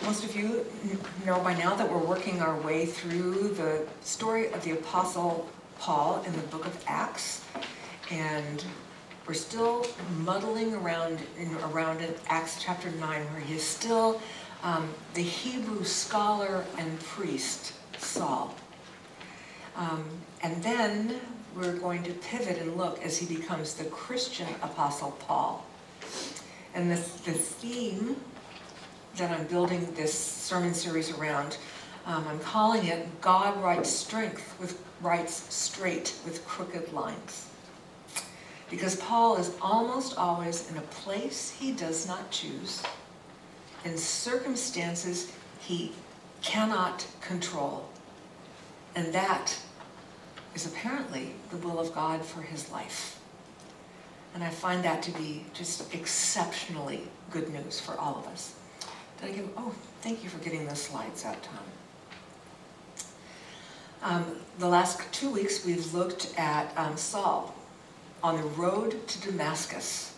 Most of you know by now that we're working our way through the story of the Apostle Paul in the book of Acts, and we're still muddling around in Acts chapter 9, where he is still the Hebrew scholar and priest, Saul. And then we're going to pivot and look as he becomes the Christian Apostle Paul. And the theme that I'm building this sermon series around, I'm calling it God Writes Straight with Crooked Lines. Because Paul is almost always in a place he does not choose, in circumstances he cannot control. And that is apparently the will of God for his life. And I find that to be just exceptionally good news for all of us. Thank you for getting those slides out, Tom. The last 2 weeks we've looked at Saul on the road to Damascus.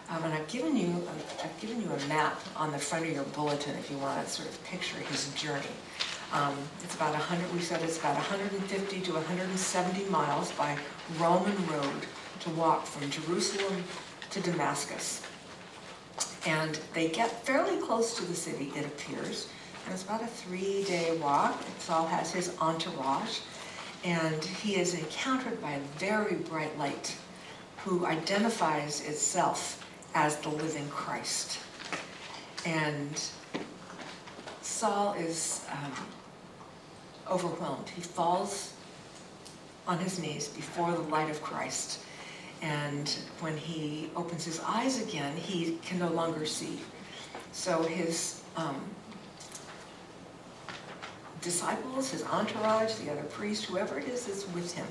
And I've given you a map on the front of your bulletin if you want to sort of picture his journey. It's about 150 to 170 miles by Roman road to walk from Jerusalem to Damascus. And they get fairly close to the city, it appears. And it's about a 3-day walk. Saul has his entourage. And he is encountered by a very bright light who identifies itself as the living Christ. And Saul is overwhelmed. He falls on his knees before the light of Christ. And when he opens his eyes again, he can no longer see. So his disciples, his entourage, the other priest, whoever it is with him,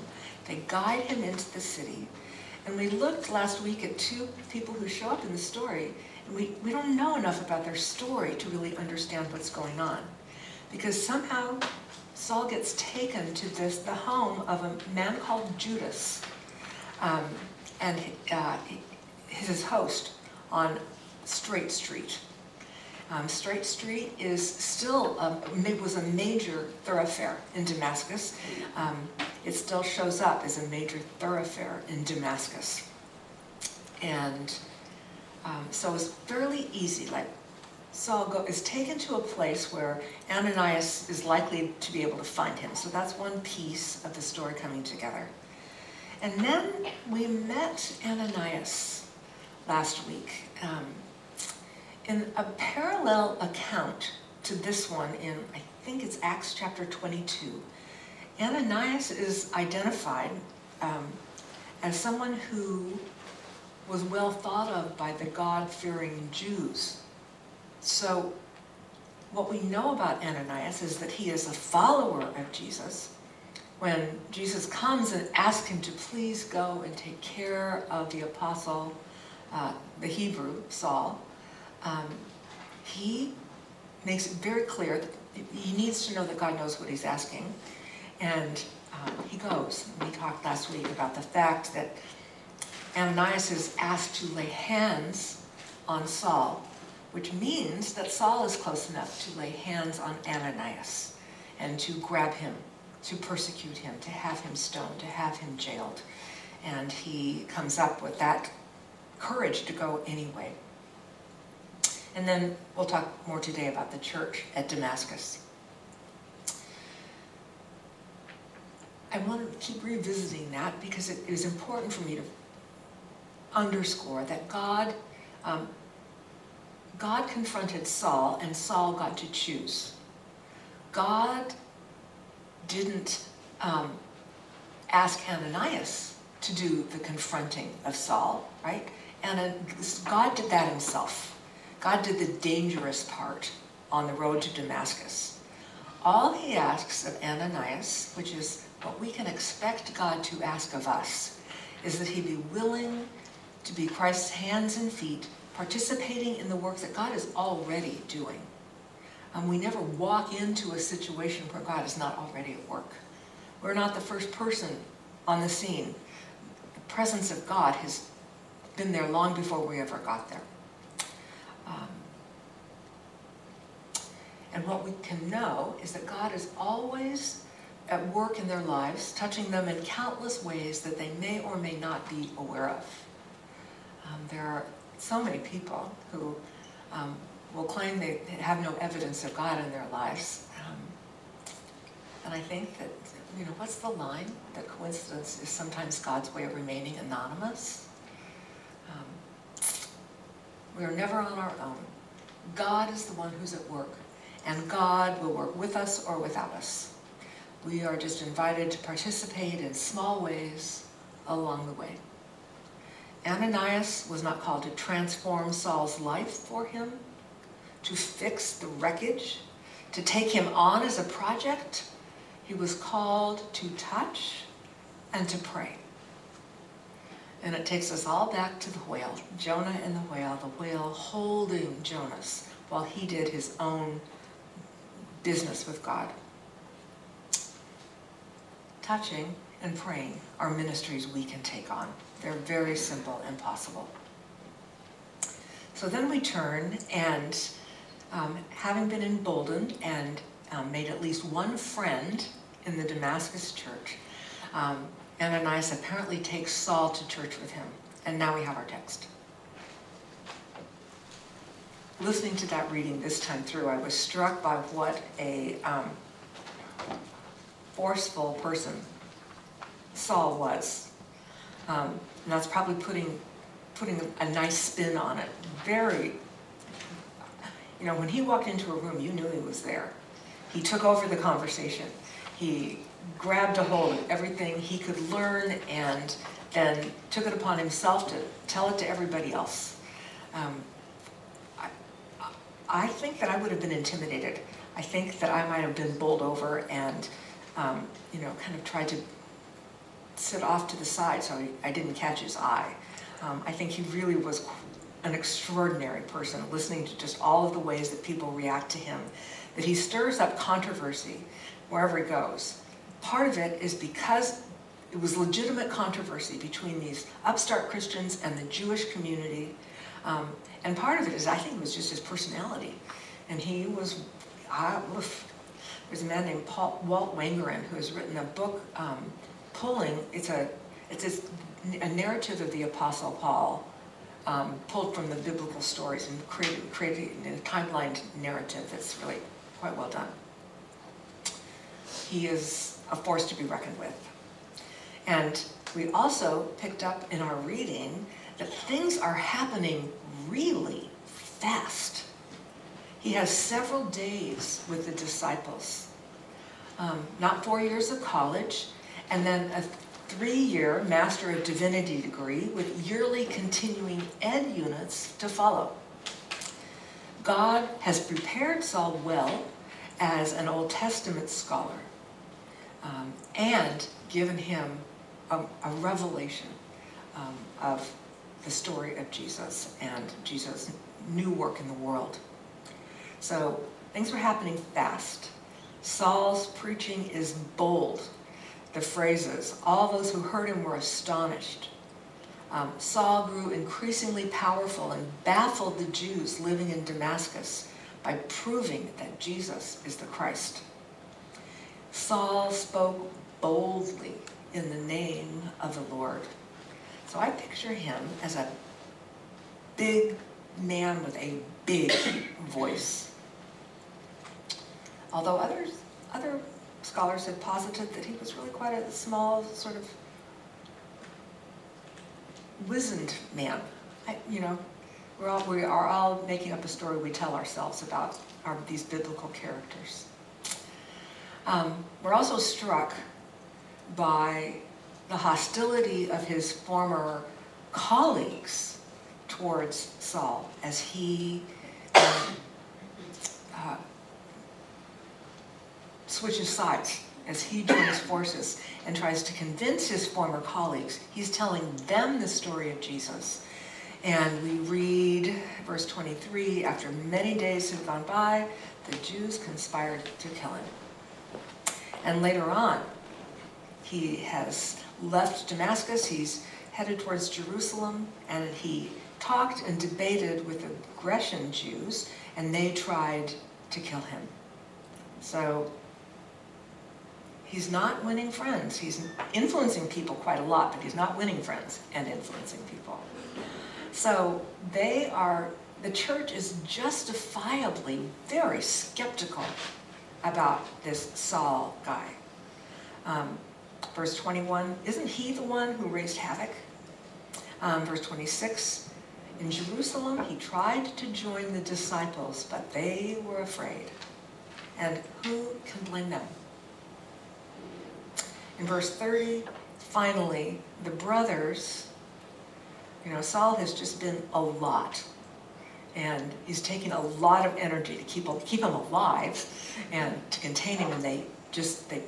they guide him into the city. And we looked last week at 2 people who show up in the story, and we don't know enough about their story to really understand what's going on. Because somehow Saul gets taken to the home of a man called Judas, and his host on Straight Street. Straight Street is still was a major thoroughfare in Damascus. It still shows up as a major thoroughfare in Damascus, and so it's fairly easy. Like Saul is taken to a place where Ananias is likely to be able to find him. So that's one piece of the story coming together. And then we met Ananias last week in a parallel account to this one in, I think it's Acts chapter 22. Ananias is identified as someone who was well thought of by the God-fearing Jews. So what we know about Ananias is that he is a follower of Jesus. When Jesus comes and asks him to please go and take care of the apostle, the Hebrew, Saul, he makes it very clear that he needs to know that God knows what he's asking. And he goes. We talked last week about the fact that Ananias is asked to lay hands on Saul, which means that Saul is close enough to lay hands on Ananias and to grab him, to persecute him, to have him stoned, to have him jailed. And he comes up with that courage to go anyway. And then we'll talk more today about the church at Damascus. I want to keep revisiting that because it is important for me to underscore that God confronted Saul, and Saul got to choose. God didn't ask Ananias to do the confronting of Saul, right? And God did that himself. God did the dangerous part on the road to Damascus. All he asks of Ananias, which is what we can expect God to ask of us, is that he be willing to be Christ's hands and feet, participating in the work that God is already doing. We never walk into a situation where God is not already at work. We're not the first person on the scene. The presence of God has been there long before we ever got there. And what we can know is that God is always at work in their lives, touching them in countless ways that they may or may not be aware of. There are so many people who will claim they have no evidence of God in their lives. And I think that, what's the line? That coincidence is sometimes God's way of remaining anonymous. We are never on our own. God is the one who's at work, and God will work with us or without us. We are just invited to participate in small ways along the way. Ananias was not called to transform Saul's life for him, to fix the wreckage, to take him on as a project. He was called to touch and to pray. And it takes us all back to the whale, Jonah and the whale holding Jonas while he did his own business with God. Touching and praying are ministries we can take on. They're very simple and possible. So then we turn and, having been emboldened and made at least one friend in the Damascus church, Ananias apparently takes Saul to church with him. And now we have our text. Listening to that reading this time through, I was struck by what a forceful person Saul was. And that's probably putting a nice spin on it. Very, when he walked into a room, you knew he was there. He took over the conversation. He grabbed a hold of everything he could learn and then took it upon himself to tell it to everybody else. I think that I would have been intimidated. I think that I might have been bowled over and, kind of tried to sit off to the side so I didn't catch his eye. I think he really was an extraordinary person, listening to just all of the ways that people react to him, that he stirs up controversy wherever he goes. Part of it is because it was legitimate controversy between these upstart Christians and the Jewish community. And part of it is, I think, it was just his personality. And he was, there's a man named Walt Wangerin who has written a book it's a narrative of the Apostle Paul, pulled from the biblical stories and created a timeline narrative that's really quite well done. He is a force to be reckoned with. And we also picked up in our reading that things are happening really fast. He has several days with the disciples. Not 4 years of college, and then a 3-year Master of Divinity degree with yearly continuing ed units to follow. God has prepared Saul well as an Old Testament scholar, and given him a revelation of the story of Jesus and Jesus' new work in the world. So things were happening fast. Saul's preaching is bold. The phrases, all those who heard him were astonished. Saul grew increasingly powerful and baffled the Jews living in Damascus by proving that Jesus is the Christ. Saul spoke boldly in the name of the Lord. So I picture him as a big man with a big voice. Although other scholars have posited that he was really quite a small, sort of wizened man. We are all making up a story we tell ourselves about these biblical characters. We're also struck by the hostility of his former colleagues towards Saul as he switches sides, as he joins forces and tries to convince his former colleagues. He's telling them the story of Jesus. And we read verse 23, after many days had gone by, the Jews conspired to kill him. And later on, he has left Damascus, he's headed towards Jerusalem, and he talked and debated with the Grecian Jews, and they tried to kill him. So he's not winning friends. He's influencing people quite a lot, but he's not winning friends and influencing people. So the church is justifiably very skeptical about this Saul guy. Verse 21, isn't he the one who raised havoc? Verse 26, in Jerusalem he tried to join the disciples, but they were afraid. And who can blame them? In verse 30, finally, the brothers, Saul has just been a lot. And he's taking a lot of energy to keep him alive and to contain him. And they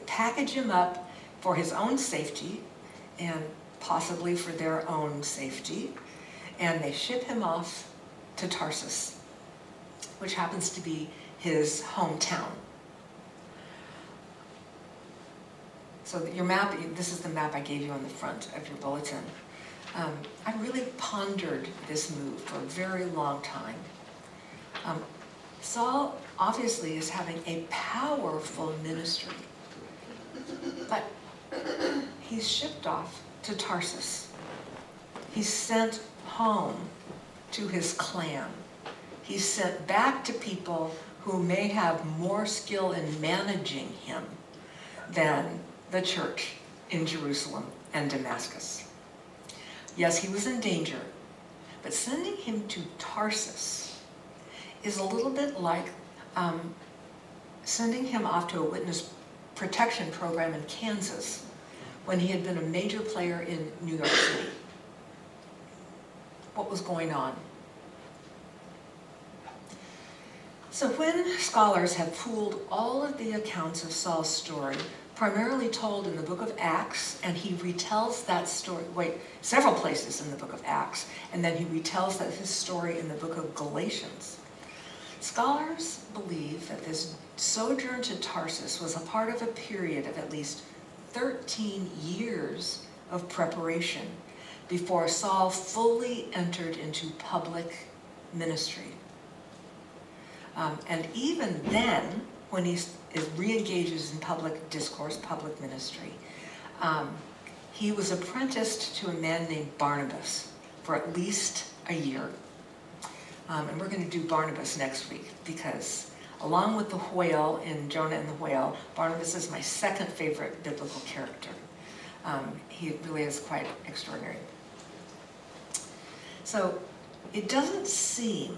package him up for his own safety and possibly for their own safety. And they ship him off to Tarsus, which happens to be his hometown. So your map, this is the map I gave you on the front of your bulletin. I really pondered this move for a very long time. Saul obviously is having a powerful ministry, but he's shipped off to Tarsus. He's sent home to his clan. He's sent back to people who may have more skill in managing him than the church in Jerusalem and Damascus. Yes, he was in danger, but sending him to Tarsus is a little bit like sending him off to a witness protection program in Kansas when he had been a major player in New York City. What was going on? So when scholars have pooled all of the accounts of Saul's story, primarily told in the book of Acts, and he retells that story, several places in the book of Acts, and then he retells his story in the book of Galatians. Scholars believe that this sojourn to Tarsus was a part of a period of at least 13 years of preparation before Saul fully entered into public ministry. And even then, when he re-engages in public discourse, public ministry, he was apprenticed to a man named Barnabas for at least a year. And we're going to do Barnabas next week because along with the whale in Jonah and the Whale, Barnabas is my second favorite biblical character. He really is quite extraordinary. So it doesn't seem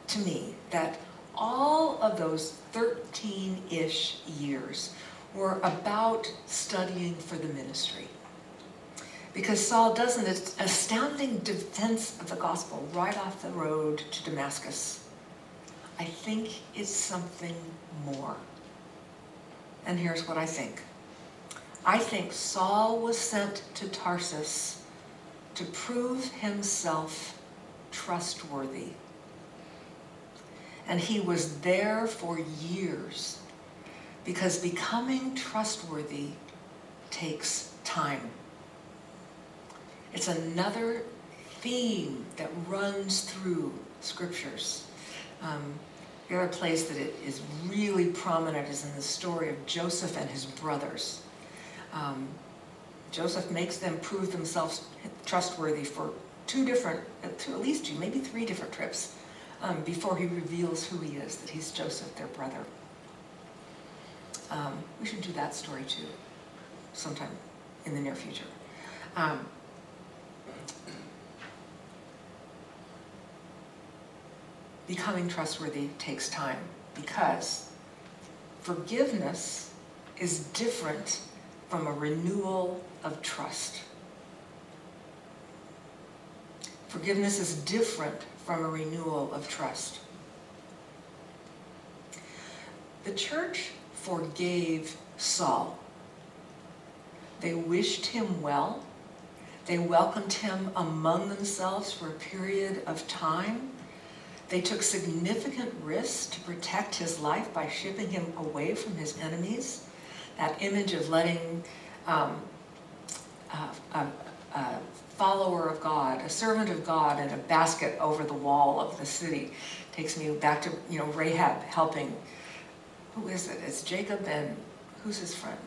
to me that all of those 13-ish years were about studying for the ministry. Because Saul does an astounding defense of the gospel right off the road to Damascus. I think it's something more. And here's what I think. I think Saul was sent to Tarsus to prove himself trustworthy. And he was there for years because becoming trustworthy takes time. It's another theme that runs through scriptures. The other place that it is really prominent is in the story of Joseph and his brothers. Joseph makes them prove themselves trustworthy for at least two, maybe three different trips. Before he reveals who he is, that he's Joseph, their brother. We should do that story too, sometime in the near future. Becoming trustworthy takes time because forgiveness is different from a renewal of trust. Forgiveness is different from a renewal of trust. The church forgave Saul. They wished him well. They welcomed him among themselves for a period of time. They took significant risks to protect his life by shipping him away from his enemies. That image of letting a follower of God, a servant of God, in a basket over the wall of the city takes me back to Rahab helping who is it? It's Jacob and who's his friend?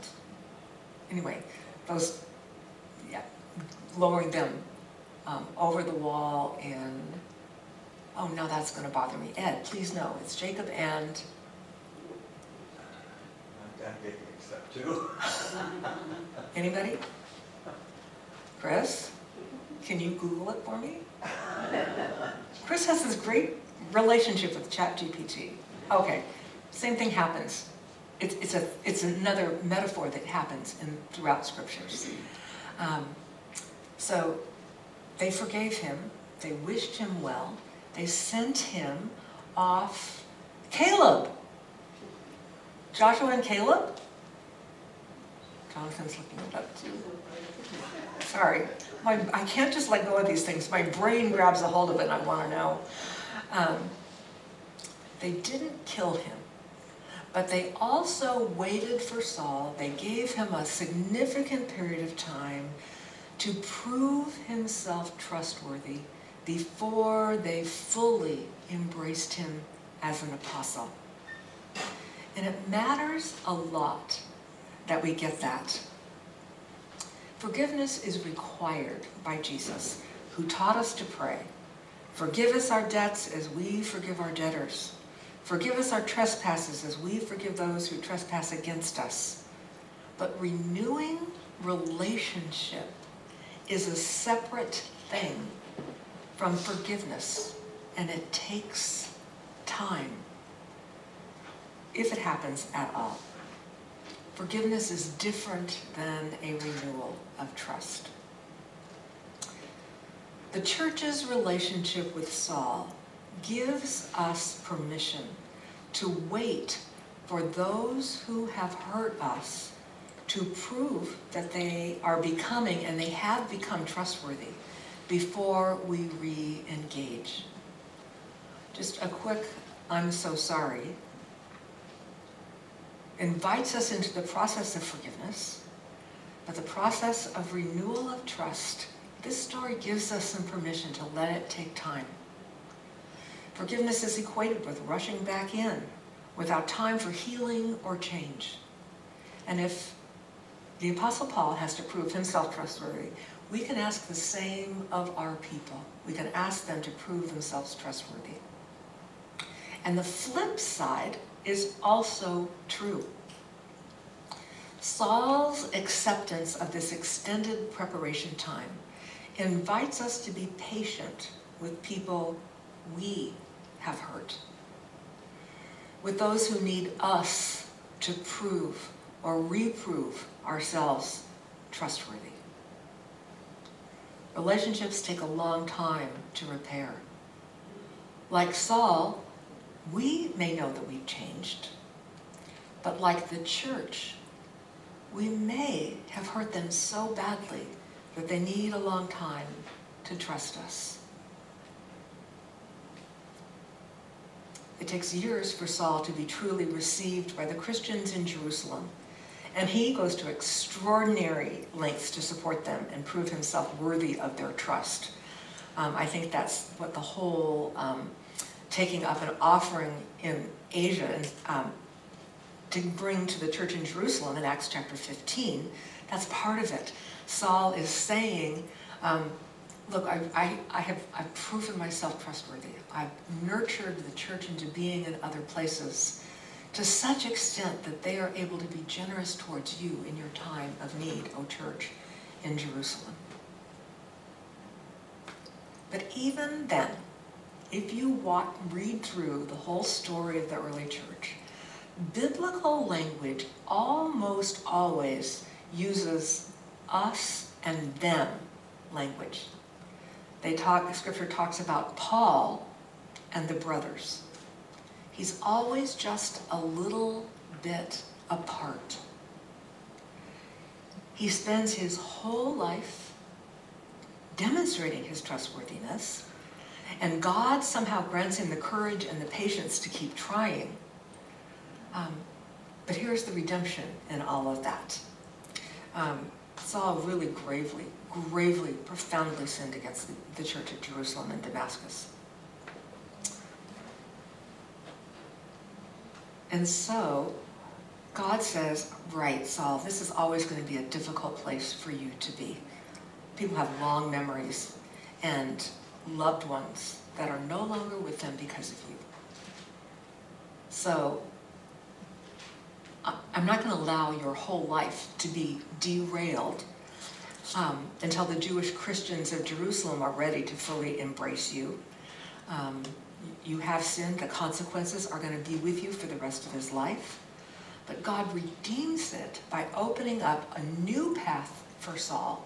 Anyway, those, yeah, lowering them over the wall and, oh, now that's going to bother me. Ed, please no, it's Jacob and... I'm getting mixed up too. Anybody? Chris? Can you Google it for me? Chris has this great relationship with ChatGPT. Okay, same thing happens. It's another metaphor that happens throughout scriptures. So they forgave him, they wished him well, they sent him off. Caleb! Joshua and Caleb? Jonathan's looking it up too. Sorry, I can't just let go of these things. My brain grabs a hold of it and I want to know. They didn't kill him, but they also waited for Saul. They gave him a significant period of time to prove himself trustworthy before they fully embraced him as an apostle. And it matters a lot that we get that. Forgiveness is required by Jesus, who taught us to pray. Forgive us our debts as we forgive our debtors. Forgive us our trespasses as we forgive those who trespass against us. But renewing relationship is a separate thing from forgiveness, and it takes time, if it happens at all. Forgiveness is different than a renewal of trust. The church's relationship with Saul gives us permission to wait for those who have hurt us to prove that they are becoming, and they have become, trustworthy before we re-engage. Just a quick, I'm so sorry, invites us into the process of forgiveness, but the process of renewal of trust, this story gives us some permission to let it take time. Forgiveness is equated with rushing back in without time for healing or change. And if the Apostle Paul has to prove himself trustworthy, we can ask the same of our people. We can ask them to prove themselves trustworthy. And the flip side is also true. Saul's acceptance of this extended preparation time invites us to be patient with people we have hurt, with those who need us to prove or reprove ourselves trustworthy. Relationships take a long time to repair. Like Saul, we may know that we've changed, but like the church, we may have hurt them so badly that they need a long time to trust us. It takes years for Saul to be truly received by the Christians in Jerusalem, and he goes to extraordinary lengths to support them and prove himself worthy of their trust. I think that's what the whole taking up an offering in Asia and to bring to the church in Jerusalem in Acts chapter 15, that's part of it. Saul is saying, look, I've proven myself trustworthy. I've nurtured the church into being in other places to such extent that they are able to be generous towards you in your time of need, O church, in Jerusalem. But even then, if you read through the whole story of the early church, biblical language almost always uses us and them language. Scripture talks about Paul and the brothers. He's always just a little bit apart. He spends his whole life demonstrating his trustworthiness, and God somehow grants him the courage and the patience to keep trying. But here's the redemption in all of that. Saul really gravely, profoundly sinned against the church at Jerusalem and Damascus. And so God says, right, Saul, this is always going to be a difficult place for you to be. People have long memories and loved ones that are no longer with them because of you. So I'm not going to allow your whole life to be derailed until the Jewish Christians of Jerusalem are ready to fully embrace you. You have sinned. The consequences are going to be with you for the rest of his life. But God redeems it by opening up a new path for Saul,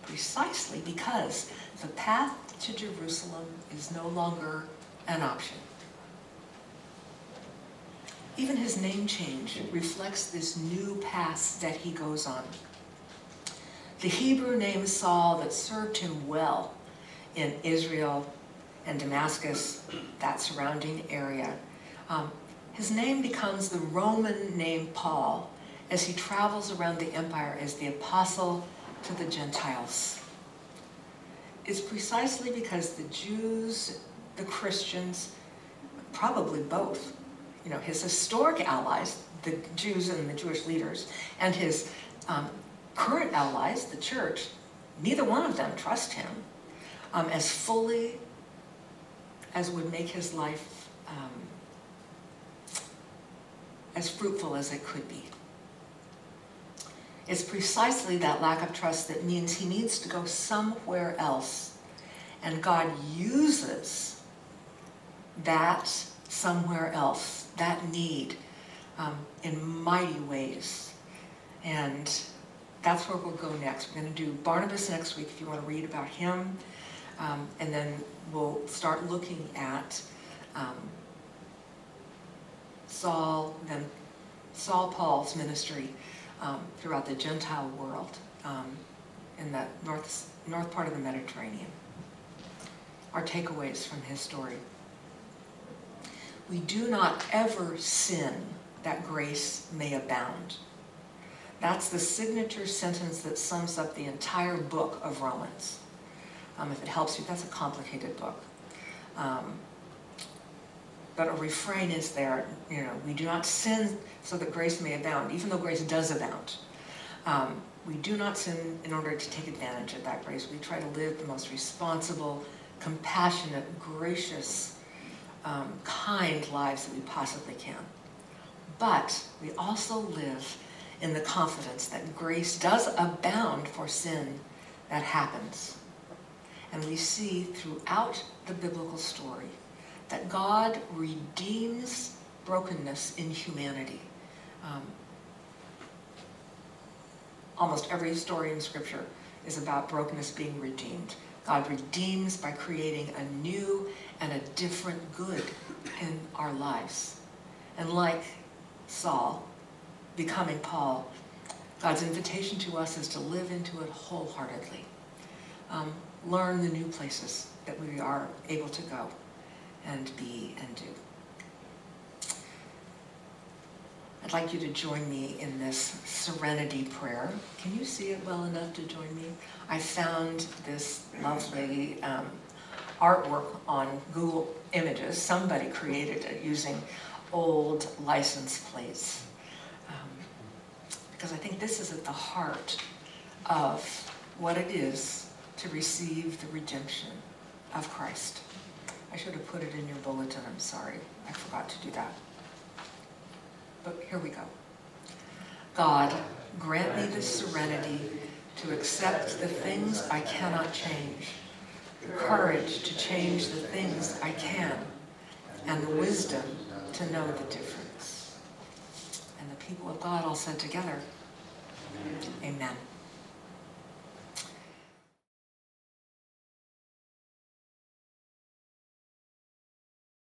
precisely because the path to Jerusalem is no longer an option. Even his name change reflects this new path that he goes on. The Hebrew name Saul that served him well in Israel and Damascus, that surrounding area, his name becomes the Roman name Paul as he travels around the empire as the apostle to the Gentiles. It's precisely because the Jews, the Christians, probably both, his historic allies, the Jews and the Jewish leaders, and his current allies, the church, neither one of them trust him as fully as would make his life as fruitful as it could be. It's precisely that lack of trust that means he needs to go somewhere else. And God uses that somewhere else, that need, in mighty ways. And that's where we'll go next. We're going to do Barnabas next week if you want to read about him. And then we'll start looking at Paul's ministry throughout the Gentile world in the north part of the Mediterranean. Our takeaways from his story. We do not ever sin that grace may abound. That's the signature sentence that sums up the entire book of Romans. If it helps you, that's a complicated book. But a refrain is there, we do not sin so that grace may abound, even though grace does abound. We do not sin in order to take advantage of that grace. We try to live the most responsible, compassionate, gracious, kind lives that we possibly can. But we also live in the confidence that grace does abound for sin that happens. And we see throughout the biblical story that God redeems brokenness in humanity. Almost every story in Scripture is about brokenness being redeemed. God redeems by creating a new and a different good in our lives. And like Saul becoming Paul, God's invitation to us is to live into it wholeheartedly. Learn the new places that we are able to go and be and do. I'd like you to join me in this serenity prayer. Can you see it well enough to join me? I found this lovely artwork on Google Images. Somebody created it using old license plates. Because I think this is at the heart of what it is to receive the redemption of Christ. I should have put it in your bulletin, I'm sorry. I forgot to do that. But here we go. God, grant me the serenity to accept the things I cannot change, the courage to change the things I can, and the wisdom to know the difference. And the people of God all said together,